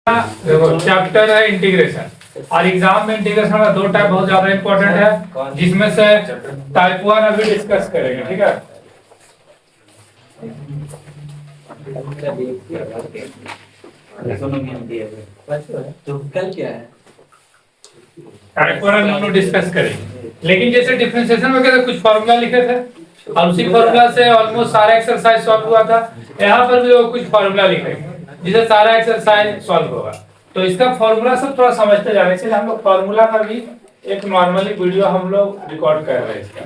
देखो चैप्टर है इंटीग्रेशन और एग्जाम में इंटीग्रेशन का दो टाइप बहुत ज्यादा इंपॉर्टेंट है, जिसमें से टाइप 1 अभी डिस्कस करेंगे। ठीक है, तो कल क्या है? टाइप 1 हम लोग डिस्कस करेंगे। लेकिन जैसे डिफरेंशिएशन वगैरह कुछ फार्मूला लिखे थे और उसी फार्मूला से ऑलमोस्ट सारा एक्सरसाइज सॉल्व हुआ था। यहाँ पर भी वो कुछ फार्मूला लिखेंगे जिसे सारा एक्सरसाइज सॉल्व होगा। तो इसका फार्मूला सब थोड़ा समझते जाने, इसलिए हम लोग फार्मूला का भी एक नॉर्मली वीडियो हम लोग रिकॉर्ड कर रहे हैं इसका।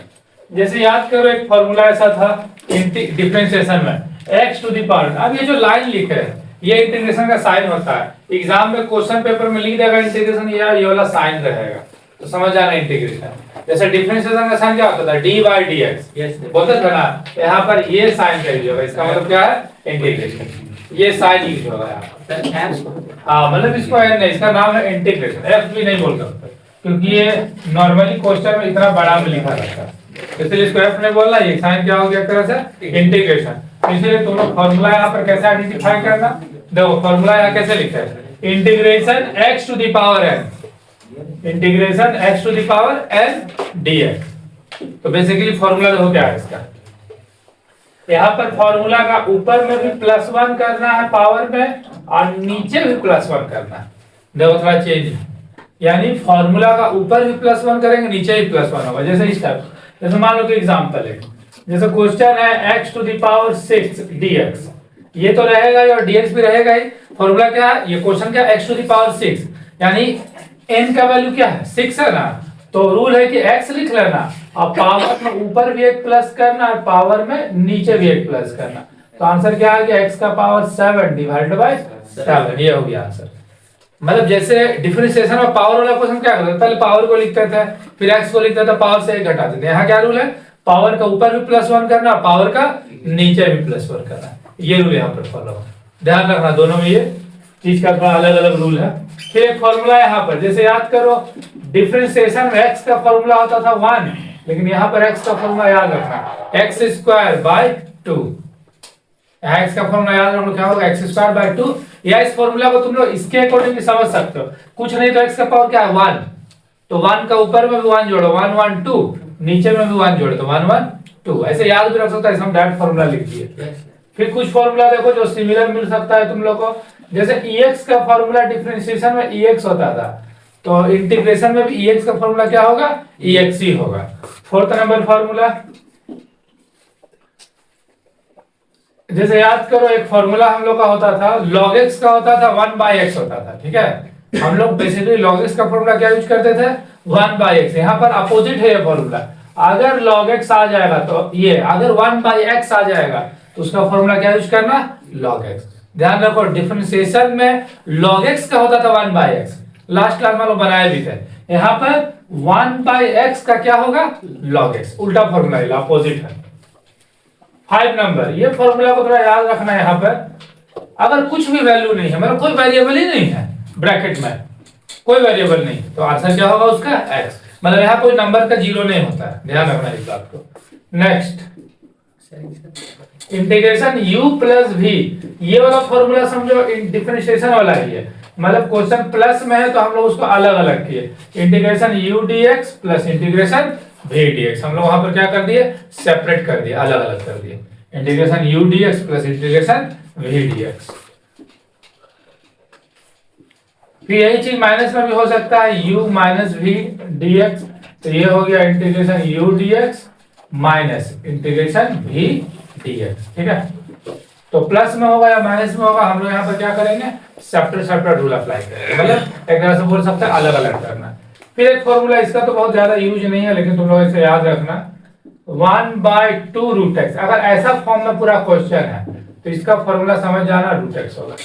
जैसे याद करो एक फार्मूला ऐसा था डिफरेंशिएशन में x टू द पावर। अब ये जो लाइन लिखे है ये इंटीग्रेशन का साइन होता है। एग्जाम में क्वेश्चन पेपर में लिख देगा इंटीग्रेशन, ये वाला साइन रहेगा, तो समझ जाना इंटीग्रेशन। जैसे डिफरेंशिएशन का साइन क्या होता था, डी बाई डी एक्स बोलते थे ना, यहाँ पर ये साइन कर दिया, इसका मतलब क्या है इंटीग्रेशन। ये साइन यूज होगा यहाँ पर। हाँ मतलब इसको नहीं, इसका नाम है इंटीग्रेशन। एफ भी नहीं बोल सकते क्योंकि ये नॉर्मली क्वेश्चन में इतना बड़ा में लिखा रहता है, इसलिए इसको एफ नहीं बोलना। ये साइन क्या हो गया एक तरह से इंटीग्रेशन। इसलिए तुम लोग फॉर्मूला यहाँ पर कैसे आइडेंटिफाई करना, देखो फॉर्मूला यहाँ कैसे लिखा है, integration x to the power n, integration x to the power n dx। तो बेसिकली फॉर्मूला देखो क्या है इसका, यहाँ पर फॉर्मूला का ऊपर में भी +1 करना है पावर में और नीचे भी +1 करना है। देखो थोड़ा चेंज, यानी फॉर्मूला का ऊपर भी +1 करेंगे, नीचे भी +1 होगा। जैसे इस टाइप, जैसे मान लो कि एग्जांपल है, जैसे क्वेश्चन है x to the power 6 dx, ये तो रहेगा ही और dx भी रहेगा ही। फॉर्मूला क्या है, ये क्वेश्चन क्या है, x टू द पावर 6, यानी n का वैल्यू क्या है 6 है ना, तो रूल है कि x लिख लेना और पावर में ऊपर भी एक प्लस करना और पावर में नीचे भी एक प्लस करना। तो आंसर क्या आ गया, x का पावर 7 डिवाइडेड बाय 7, ये हो गया आंसर। मतलब जैसे डिफरेंशिएशन में पावर वाला क्वेश्चन क्या करते थे, पहले पावर को लिखते थे फिर x को लिखते थे, पावर से 1 घटाते थे। यहाँ क्या रूल है, पावर का ऊपर भी +1 करना, पावर का नीचे भी +1 करना, ये रूल यहाँ पर फॉलो हो। ध्यान रखना दोनों में ये चीज का थोड़ा अलग अलग रूल है। फिर एक फॉर्मूला यहाँ पर, जैसे याद करो डिफरेंशिएशन में x का फॉर्मूला होता था 1, लेकिन यहाँ पर x का फॉर्मूला याद रखना x²/2। यहाँ x का फॉर्मूला याद रखना क्या होगा, x²/2। या इस फॉर्मूला को तुम लोग इसके अकॉर्डिंग भी समझ सकते हो, कुछ नहीं तो x का पावर क्या है 1, तो 1 का ऊपर में भी 1 जोड़ो 1 1 2, नीचे में भी 1 जोड़ो तो 1 1 2, ऐसे याद भी रख सकता है। इसमें डायरेक्ट फॉर्मूला लिख दिए। फिर कुछ फॉर्मूला देखो जो सिमिलर मिल सकता है तुम लोग को, जैसे ex का फॉर्मूला डिफरेंशिएशन में ex होता था, तो इंटीग्रेशन में भी ex का फॉर्मूला क्या होगा, ex ही होगा। फोर्थ नंबर फॉर्मूला, जैसे याद करो एक फॉर्मूला हम लोग का होता था log x का होता था 1/x होता था। ठीक है, हम लोग बेसिकली log x का फॉर्मूला क्या यूज करते थे 1/x। यहाँ पर अपोजिट है ये फॉर्मूला, अगर log x आ जाएगा तो ये, अगर 1/x आ जाएगा तो उसका फॉर्मूला क्या यूज करना log x। ध्यान रखो डिफरेंशिएशन में log x का होता था 1/x, लास्ट क्लास में लोग बनाए भी थे। यहाँ पर 1/x का क्या होगा log x, उल्टा फॉर्मूला है, अपोजिट है। 5 नंबर, ये फॉर्मूला को थोड़ा याद रखना है। यहाँ पर अगर कुछ भी वैल्यू नहीं है, मतलब कोई वेरिएबल ही नहीं है, ब्रैकेट में कोई वेरिएबल नहीं, तो आंसर क्या होगा उसका x, मतलब यहाँ कोई नंबर का जीरो नहीं होता है, ध्यान रखना इस बात को। Next integration u plus v, ये वाला फॉर्मूला समझो डिफरेंशिएशन वाला ही है, मतलब क्वेश्चन प्लस में है तो हम लोग उसको अलग अलग किए, integration u dx plus integration v dx, हम लोग वहां पर क्या कर दिए सेपरेट कर दिए, अलग अलग कर दिए, integration u dx plus integration v dx। फिर यही चीज माइनस में भी हो सकता है, u माइनस v dx, तो ये हो गया integration u dx minus integration v dx। ठीक है, तो प्लस में होगा या माइनस में होगा, हम लोग यहाँ पर क्या करेंगे सेपरेट रूल अप्लाई करेंगे, मतलब एक तरह से बोल सकते हैं अलग अलग करना। फिर एक फॉर्मूला, इसका तो बहुत ज्यादा यूज नहीं है लेकिन तुम लोग इसे याद रखना 1/2 रूट एक्स। अगर ऐसा फॉर्म में पूरा क्वेश्चन है तो इसका फॉर्मूला समझ जाना रूट एक्स होगा।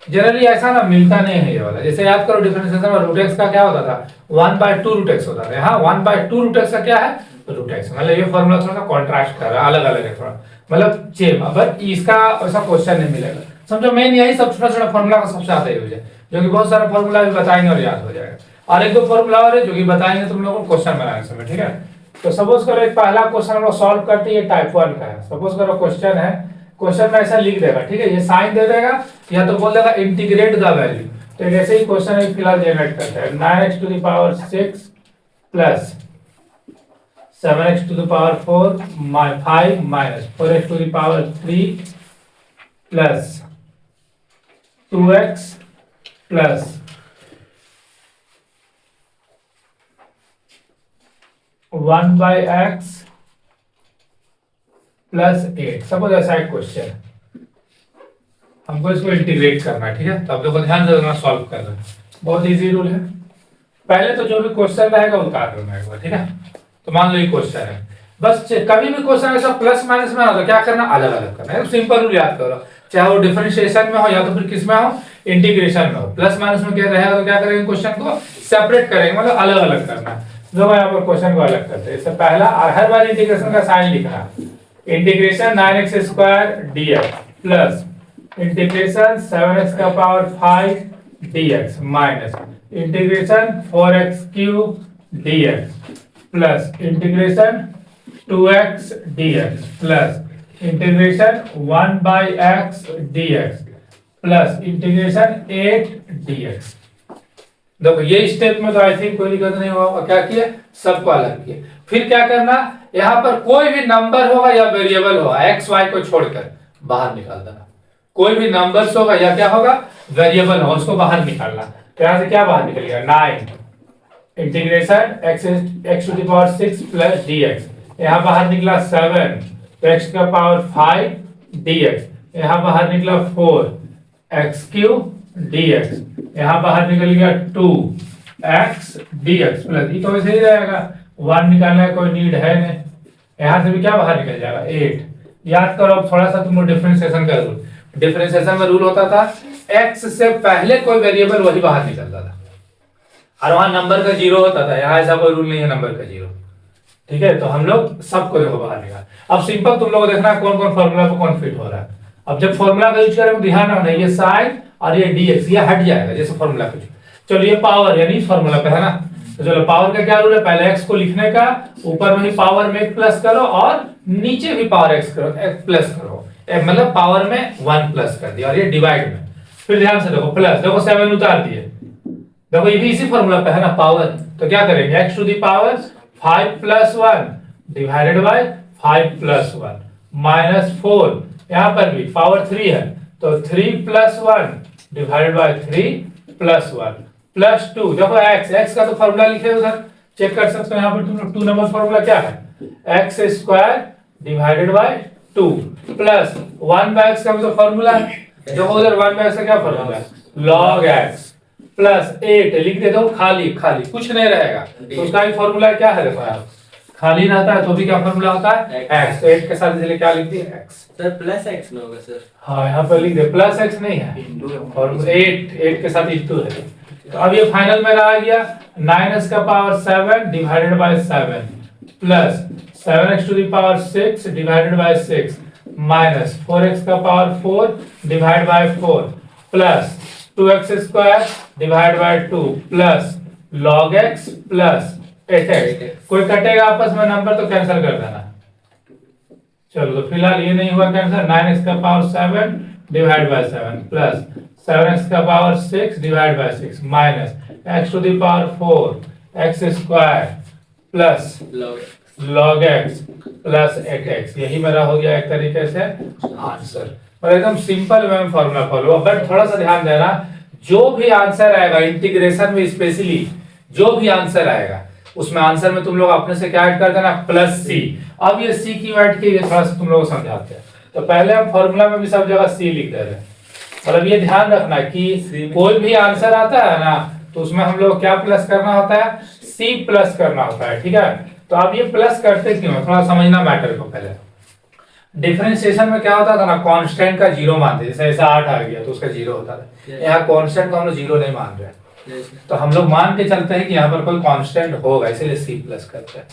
जनरली ऐसा ना मिलता नहीं है ये वाला, जैसे याद करो डिफरेंशिएशन में रूट एक्स का क्या होता था 1/2 रूट एक्स होता था, यहाँ 1/2 रूट एक्स का क्या है रूट एक्स। मतलब ये फॉर्मूला थोड़ा सा कॉन्ट्रास्ट कर रहा है, अलग अलग है थोड़ा, मतलब सेम, बट इसका ऐसा क्वेश्चन नहीं मिलेगा। समझो मेन यही सब छोटा छोटा फॉर्मूला का सबसे ज्यादा यूज है, जो कि बहुत सारा फॉर्मूला भी बताएंगे और याद हो जाएगा। और एक दो फॉर्मूला और है जो कि बताएंगे तुम लोगों को क्वेश्चन बनाने समय। ठीक है, तो सपोज करो एक पहला क्वेश्चन हम लोग सॉल्व करते हैं, ये टाइप 1 का है। सपोज करो क्वेश्चन है, क्वेश्चन में ऐसा लिख देगा, ठीक है, ये साइन दे देगा या तो बोल देगा इंटीग्रेट द वैल्यू, तो ऐसे ही क्वेश्चन एक फिलहाल जनरेट करते हैं 9x to the power 6 plus 7x to the power 5 minus 4x to the power 3 plus 2x plus 1/x plus 8। Suppose ऐसा एक क्वेश्चन हमको इसको इंटीग्रेट करना है, ठीक है। तो आप लोग को ध्यान से सॉल्व करना है, बहुत इजी रूल है। पहले तो जो भी क्वेश्चन रहेगा वो उतार देना एक बार, ठीक है। तो मान लो ये क्वेश्चन है, बस कभी भी क्वेश्चन ऐसा प्लस माइनस में हो तो क्या करना, अलग अलग करना है। सिंपल रूल याद करो, चाहे वो डिफरेंशिएशन में हो या तो फिर किस में हो, इंटीग्रेशन में हो। प्लस माइनस में क्या रहेगा तो क्या करेंगे, क्वेश्चन को सेपरेट करेंगे, मतलब अलग अलग करना है। जो यहाँ पर क्वेश्चन को अलग करते हैं, इससे पहला हर बार इंटीग्रेशन का साइन लिखना, integration 9x square dx plus integration 7x का power 5 dx minus integration 4x cube dx plus integration 2x dx plus integration 1/x dx plus integration 8 dx। देखो ये स्टेप में तो आई थिंक कोई दिक्कत नहीं होगा। क्या किया, सबको अलग किया। फिर क्या करना, यहाँ पर कोई भी नंबर होगा या वेरिएबल होगा, एक्स वाई को छोड़कर बाहर निकाल देना। कोई भी नंबर्स होगा या क्या होगा, वेरिएबल होगा, उसको बाहर निकालना। तो यहाँ से क्या बाहर निकलेगा, 9 integration x to the power 6 plus dx, यहाँ बाहर निकला 7 तो x का पावर 5 dx, यहाँ बाहर निकला 4 x क्यूब dx, यहाँ बाहर निकल गया 2x dx प्लस, ये तो वैसे ही रहेगा, 1 निकालने का कोई नीड है नहीं। यहाँ से भी क्या बाहर निकल जाएगा, 8। याद करो अब थोड़ा सा तुम डिफरेंशिएशन का रूल, डिफरेंशिएशन में रूल होता था x से पहले कोई वेरिएबल वही बाहर निकलता था और वहां नंबर का 0 होता था। यहाँ ऐसा कोई रूल नहीं है नंबर का 0, ठीक है। तो हम लोग सबको देखो बाहर निकाल। अब सिंपल तुम लोग देखना कौन कौन फॉर्मूला को कौन फिट हो रहा है। अब जब फॉर्मूला का यूज करेंगे ध्यान रखना, ये साइन और ये dx ये हट जाएगा जैसे फॉर्मूला का। चलो ये पावर यानी फॉर्मूला पे है ना, तो चलो पावर का क्या रूल है, पहले x को लिखने का, ऊपर में ही पावर में प्लस करो और नीचे भी पावर x करो, x प्लस करो, मतलब पावर में 1 प्लस कर दिया और ये डिवाइड में। फिर ध्यान से देखो प्लस, देखो 7 उतार दिए, देखो ये भी इसी फॉर्मूला पे है ना पावर। तो क्या करेंगे, x to the power 5 plus 1 divided by 5 plus 1 minus 4, यहाँ पर भी पावर 3 है तो 3 plus 1 divided by 3 plus 1 plus 2। देखो x का तो फॉर्मूला लिखे उधर, चेक कर सकते हो। यहाँ पर तुम लोग 2 नंबर फॉर्मूला क्या है, x square divided by 2 plus 1/x का भी तो फॉर्मूला है। देखो उधर 1/x का क्या फॉर्मूला है, log x प्लस 8 लिख दे दो, खाली खाली कुछ नहीं रहेगा तो उसका भी फॉर्मूला क्या है, देखो यार खाली रहता है तो भी क्या फॉर्मूला होता है x। तो 8 के साथ इसलिए क्या लिख दिए x सर प्लस x ना होगा सर, हाँ यहाँ पर लिख दे प्लस x नहीं है, और 8 के साथ इंटू है। तो अब ये फाइनल में आ गया 9x का power 7 divided by 7 plus 7x to the power 6 divided by 6 minus 4x का power 4 divide by 4 plus 2x square divide by 2 plus log x plus 8x। कोई कटेगा आपस में नंबर तो कैंसिल कर देना। चलो तो फिलहाल ये नहीं हुआ कैंसिल, 9x का power 7 divide by 7 plus 7x का power 6 divide by 6 minus x to the power 4 x square plus log x plus 8x। यही मेरा हो गया एक तरीके से आंसर, और एकदम सिंपल वे में फॉर्मूला फॉलो। बट थोड़ा सा ध्यान देना, जो भी आंसर आएगा इंटीग्रेशन में स्पेशली जो भी आंसर आएगा उसमें आंसर में तुम लोग अपने से क्या ऐड कर देना, प्लस सी। अब ये सी की ऐड की थोड़ा सा तुम लोग को समझाते हैं। तो पहले हम फॉर्मूला में भी सब जगह सी लिख दे रहे हैं, मतलब ये ध्यान रखना कि कोई भी आंसर आता है ना तो उसमें हम लोग क्या प्लस करना होता है, सी प्लस करना होता है, ठीक है। तो आप ये प्लस करते क्यों है, थोड़ा समझना मैटर को। पहले डिफरेंशिएशन में क्या होता था ना, कांस्टेंट का 0 मानते, जैसे ऐसा 8 आ गया तो उसका 0 होता था। यहाँ कांस्टेंट का हम लोग 0 नहीं मान रहे, तो हम लोग मान के चलते हैं कि यहाँ पर कोई कांस्टेंट होगा, इसीलिए सी प्लस करते हैं।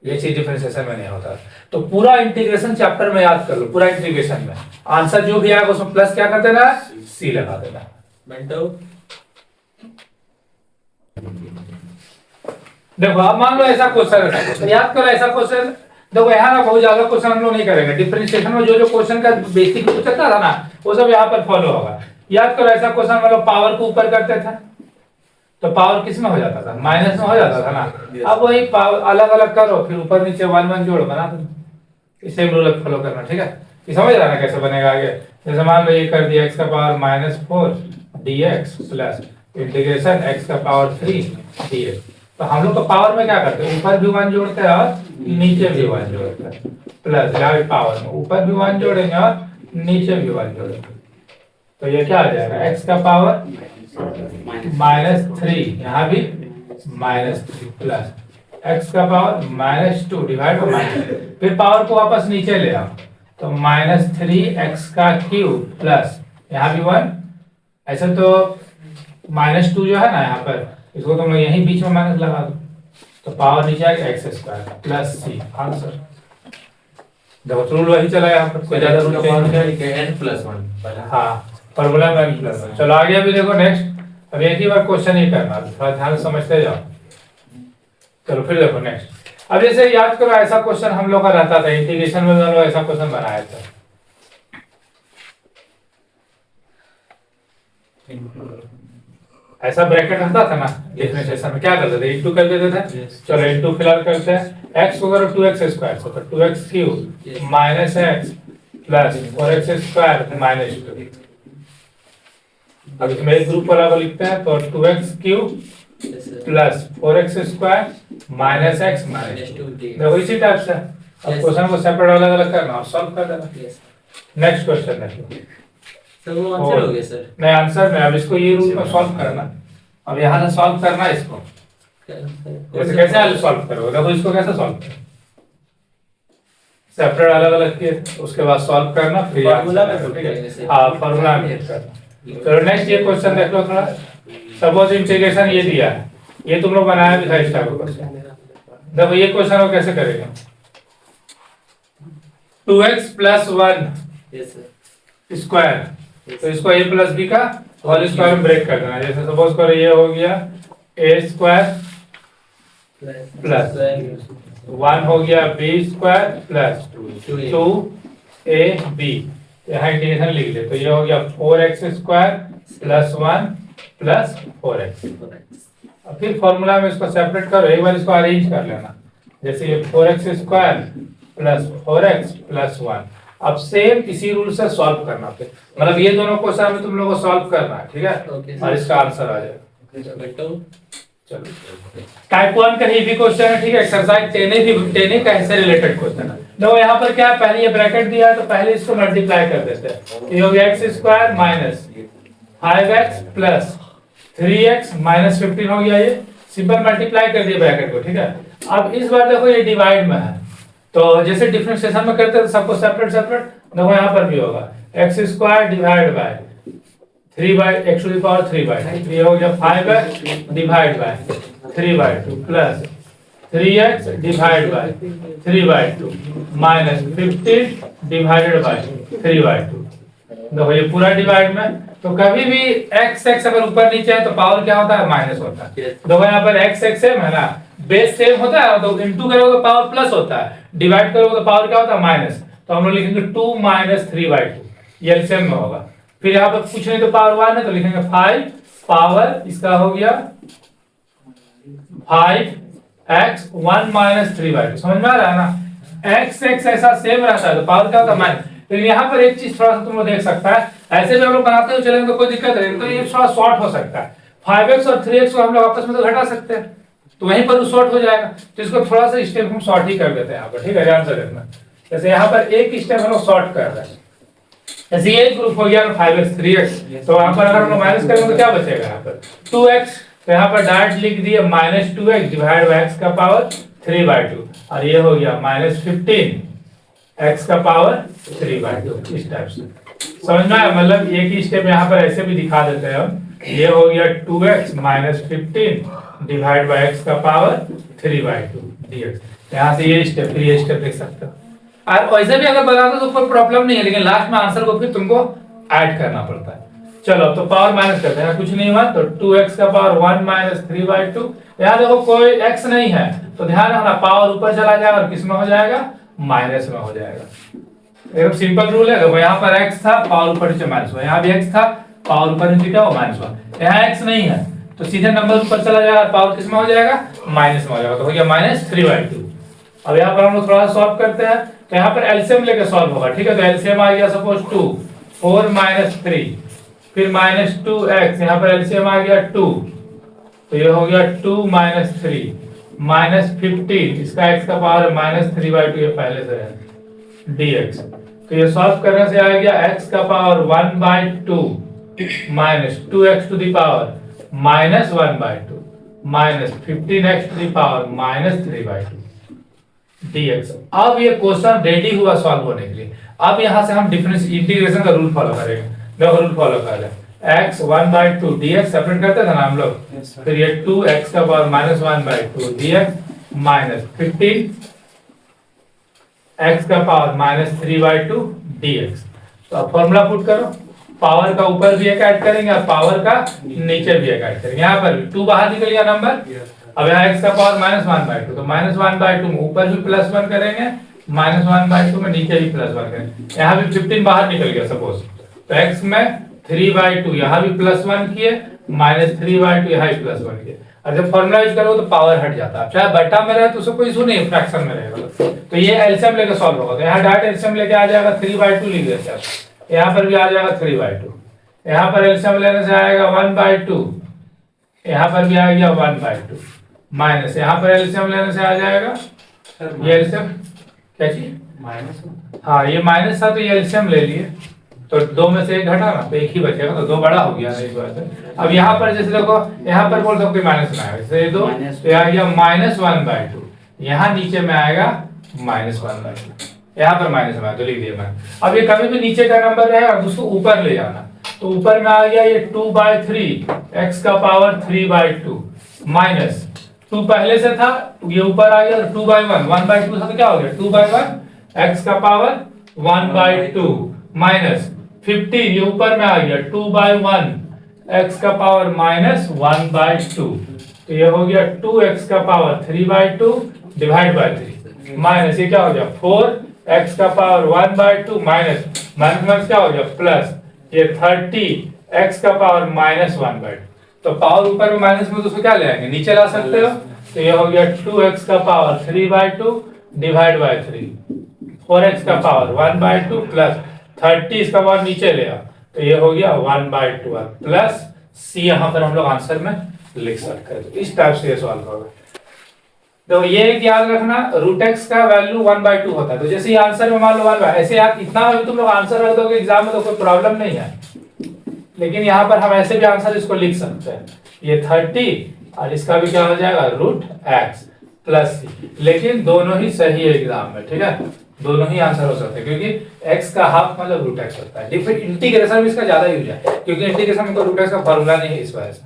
ये चीज डिफरेंशिएशन में नहीं होता। तो पूरा इंटीग्रेशन चैप्टर में याद कर लो, पूरा इंटीग्रेशन में आंसर जो भी आएगा उसमें प्लस क्या कर देना, सी लगा देना। देखो अब मान लो ऐसा क्वेश्चन है, याद करो ऐसा क्वेश्चन। देखो यहाँ ना बहुत ज्यादा क्वेश्चन हम लोग नहीं करेंगे, डिफरेंशिएशन में जो जो क्वेश्चन का बेसिक चलता था ना वो सब यहाँ पर फॉलो होगा। याद करो ऐसा क्वेश्चन मतलब पावर को ऊपर करते थे तो पावर किस में हो जाता था, माइनस में हो जाता था ना। अब वही पावर अलग अलग करो, फिर ऊपर नीचे वन वन जोड़ बना दो। सेम रूल फॉलो करना, ठीक है। ये समझ रहा ना कैसे बनेगा आगे। जैसे मान लो ये कर दिया x का power -4 dx plus integration x का पावर 3 dx। तो हम लोग तो पावर में क्या करते हैं, ऊपर भी वन जोड़ते हैं और नीचे भी वन जोड़ते हैं, प्लस यहाँ पावर में ऊपर भी वन जोड़ेंगे और नीचे भी वन जोड़ेंगे। तो ये क्या आ जाएगा, x का पावर -3, यहाँ भी -3 प्लस x का पावर -2 डिवाइड बाय -, फिर पावर को वापस नीचे ले आओ तो -3x का क्यूब प्लस यहाँ भी 1। ऐसे तो -2 जो है ना यहाँ पर, इसको तुम लोग यहीं बीच में माइनस लगा दो तो पावर नीचे आएगा x² प्लस c आंसर। देखो रूल वही चला यहाँ पर, कोई ज्यादा रूल n+1। हाँ फॉर्मूला में n+1। चलो आगे अभी देखो नेक्स्ट। अब एक ही बार क्वेश्चन ही करना, थोड़ा ध्यान से समझते जाओ। चलो फिर देखो नेक्स्ट। अब जैसे याद करो ऐसा क्वेश्चन हम लोग का रहता था इंटीग्रेशन में, हम लोग ऐसा क्वेश्चन बनाया था। ऐसा ब्रैकेट रहता था ना डिफरेंशिएशन में, क्या करते थे, इनटू कर देते थे। चलो इनटू फिलहाल करते हैं, x को करो 2x² तो 2x³ minus x plus 4x² -2। अब इसमें एक ग्रुप वाला को लिखते हैं तो 2x³ plus 4x² minus x -2। देखो इसी टाइप से अब क्वेश्चन को सेपरेट अलग अलग करना और सॉल्व कर देना। नेक्स्ट क्वेश्चन देखो। सर वो आंसर हो गया सर। नहीं आंसर में, अब इसको ये रूल में सॉल्व करना। अब यहाँ से सॉल्व करना है इसको। वैसे कैसे सॉल्व करोगे, देखो इसको कैसे सॉल्व करोगे, सेपरेट अलग अलग किए उसके बाद सॉल्व करना, फिर फॉर्मूला में ठीक है। हाँ फॉर्मूला में करना। चलो नेक्स्ट ये क्वेश्चन देख लो थोड़ा। सपोज इंटीग्रेशन ये दिया है, ये तुम लोग बनाया भी था इस टाइप का क्वेश्चन। देखो ये क्वेश्चन को कैसे करेंगे, 2x + 1 स्क्वायर, तो इसको a + b का होल स्क्वायर में ब्रेक कर देना। जैसे सपोज करो ये हो गया a² प्लस 1 हो गया b² प्लस 2ab। यहाँ इंटीग्रेशन लिख ले तो ये हो गया 4x² प्लस 1 प्लस 4x। अब फिर फॉर्मूला में इसको सेपरेट करो, एक बार इसको अरेंज कर लेना। जैसे ये 4x² प्लस 4x प्लस 1। अब सेम इसी रूल से सॉल्व करना, फिर मतलब ये दोनों क्वेश्चन में तुम लोगों को सॉल्व करना है, ठीक है। और इसका आंसर आ जाएगा। चलो टाइप 1 का ही भी क्वेश्चन है, ठीक है। एक्सरसाइज 10 का इससे रिलेटेड क्वेश्चन है। देखो यहाँ पर क्या है, पहले ये ब्रैकेट दिया है तो पहले इसको मल्टीप्लाई कर देते हैं। ये हो गया x² minus 5x plus 3x minus 15 हो गया। ये सिंपल मल्टीप्लाई कर दिया ब्रैकेट को, ठीक है। अब इस बार देखो ये डिवाइड में है तो जैसे डिफरेंशिएशन में करते थे सबको सेपरेट सेपरेट, देखो यहाँ पर भी होगा x² डिवाइड बाय 3x⁵ ये हो गया 5x divide by 3/2 plus 3x divide by 3/2 minus 15 divided by 3/2। देखो ये पूरा डिवाइड में, तो कभी भी x अगर ऊपर नीचे है तो पावर क्या होता है, माइनस होता है। देखो यहाँ पर x सेम है ना, बेस सेम होता है तो इनटू करोगे तो पावर प्लस होता है, डिवाइड करोगे तो पावर क्या होता है, माइनस। तो हम लोग लिखेंगे 2 - 3/2, ये एलसीएम में होगा। फिर यहाँ पर कुछ नहीं तो पावर 1 है तो लिखेंगे 5 पावर इसका हो गया 5x 1 - 3/2। समझ में आ रहा है ना, x ऐसा सेम रहता है तो पावर क्या होता है, माइनस। लेकिन यहाँ पर एक चीज थोड़ा सा तुम लोग देख सकता है, ऐसे भी हम लोग बनाते हुए चलेंगे तो कोई दिक्कत नहीं, तो ये थोड़ा शॉर्ट हो सकता है। 5x और 3x को हम लोग आपस में तो घटा सकते हैं तो वहीं पर शॉर्ट हो जाएगा, तो इसको थोड़ा सा स्टेप हम शॉर्ट ही कर देते हैं यहाँ पर, ठीक है। ध्यान से देखना, जैसे यहाँ पर एक स्टेप हम लोग शॉर्ट कर रहे हैं। जैसे ये ग्रुप हो गया 5x 3x, तो यहाँ पर अगर हम लोग माइनस करेंगे तो क्या बचेगा, यहाँ पर 2x, तो यहाँ पर डायरेक्ट लिख दिए -2x डिवाइड बाय x का पावर 3/2, और ये हो गया -15 x का पावर 3/2। इस टाइप से समझ में आया, मतलब एक ही स्टेप यहाँ पर ऐसे भी दिखा देते हैं हम। ये हो गया 2x - 15 डिवाइड बाय x का पावर 3/2 dx। यहाँ से ये स्टेप देख सकते हो। और वैसे भी अगर बता दो तो कोई प्रॉब्लम नहीं है, लेकिन लास्ट में आंसर को फिर तुमको ऐड करना पड़ता है। चलो तो पावर माइनस करते हैं, कुछ नहीं हुआ तो 2x का पावर 1 - 3/2। यहाँ देखो कोई x नहीं है तो ध्यान रखना पावर ऊपर चला जाएगा और किस में हो जाएगा, माइनस में हो जाएगा। एकदम सिंपल रूल है। देखो यहाँ पर x था, पावर ऊपर नीचे माइनस हुआ, यहाँ भी x था, पावर ऊपर नीचे क्या हो -1। यहाँ x नहीं है तो सीधे नंबर ऊपर चला जाएगा, पावर किस में हो जाएगा, माइनस में हो जाएगा, तो हो गया -3/2। अब यहाँ पर हम लोग थोड़ा सॉल्व करते हैं, तो यहाँ पर एलसीएम लेके सॉल्व होगा, ठीक है। तो एलसीएम आ गया सपोज 2, 4 - 3, फिर -2x, यहाँ पर एलसीएम आ गया 2, तो ये हो गया 2 - 3 -15, इसका x का पावर -3/2, ये पहले से है, dx। तो ये सॉल्व करने से आ गया x का power 1/2 -2x to the power -1/2 -15x to the power -3/2 dx। अब ये क्वेश्चन रेडी हुआ सॉल्व होने के लिए। अब यहाँ से हम डिफरेंस इंटीग्रेशन का रूल फॉलो करेंगे। देखो रूल फॉलो कर रहे हैं, x 1/2 dx सेपरेट करते थे ना हम लोग, फिर ये 2x का पावर -1/2 dx -15 x का पावर -3/2 dx। तो अब फॉर्मूला पुट करो, पावर का ऊपर भी एक ऐड करेंगे और पावर का नीचे भी एक ऐड करेंगे। यहाँ पर 2 बाहर निकल गया नंबर, अब यहाँ x का पावर -1/2, तो -1/2 में ऊपर भी +1 करेंगे, -1/2 में नीचे भी +1 करेंगे। यहाँ भी 15 बाहर निकल गया सपोज, तो x में 3/2, यहाँ भी +1 किए, -3/2 यहाँ भी +1 किए। और जब फॉर्मूला यूज करोगे तो पावर हट जाता है, चाहे बटा में रहे तो उसको कोई इशू नहीं, फ्रैक्शन में रहेगा। तो ये एलसीएम लेके सॉल्व होगा, तो यहाँ डायरेक्ट एलसीएम लेके आ जाएगा 3/2 लिख देते हैं, यहाँ पर भी आ जाएगा 3/2, यहाँ पर एलसीएम लेने से आएगा 1/2, यहाँ पर भी आ गया 1/2 माइनस, यहाँ पर एलसीएम लेने से आ जाएगा ये एलसीएम क्या चीज माइनस, हाँ ये माइनस था तो ये एलसीएम ले लिए, तो 2 में से 1 घटा ना तो 1 ही बचेगा, तो 2 बड़ा हो गया एक बार से। अब यहाँ पर जैसे देखो, यहाँ पर बोल सकते माइनस में आएगा, जैसे ये 2 तो आ गया -1/2, यहाँ नीचे में आएगा -1/2, यहाँ पर माइनस में तो लिख दिया मैंने। अब ये कभी भी नीचे का नंबर रहेगा तो उसको ऊपर ले जाना, तो ऊपर में आ गया ये 2/3 x का पावर 3/2 माइनस 2 पहले से था, ये ऊपर आ गया 2/1, 1/2 था तो क्या हो गया 2/1 x का पावर 1/2 माइनस 15, ये ऊपर में आ गया 2/1 x का पावर -1/2, तो ये हो गया 2x का पावर 3/2 डिवाइड बाय 3 माइनस ये क्या हो गया 4x का पावर 1/2 माइनस माइनस क्या हो गया प्लस ये 30x का पावर -1/2। तो पावर ऊपर में माइनस में तो उसको क्या ले आएंगे, नीचे ला सकते हो, तो ये हो गया 2x का पावर 3/2 डिवाइड बाय 3, 4x का पावर 1/2 प्लस 30 इसका पावर नीचे ले आओ, तो ये हो गया 1/2 प्लस c, यहाँ पर हम लोग आंसर में लिख सकते हैं। तो इस टाइप से ये सॉल्व होगा। तो ये एक याद रखना, √x का वैल्यू 1/2 होता है, तो जैसे ये आंसर में मान लो 1/2, ऐसे याद इतना भी तुम लोग आंसर रख दोगे एग्जाम में तो कोई प्रॉब्लम नहीं है, लेकिन यहाँ पर हम ऐसे भी आंसर इसको लिख सकते हैं, ये 30 और इसका भी क्या हो जाएगा √x प्लस c, लेकिन दोनों ही सही है एग्जाम में, ठीक है, दोनों ही आंसर हो सकते हैं, क्योंकि x का हाफ मतलब √x होता है। फिर इंटीग्रेशन में इसका ज्यादा यूज है, क्योंकि इंटीग्रेशन में तो √x का फॉर्मूला नहीं है, इस वजह से।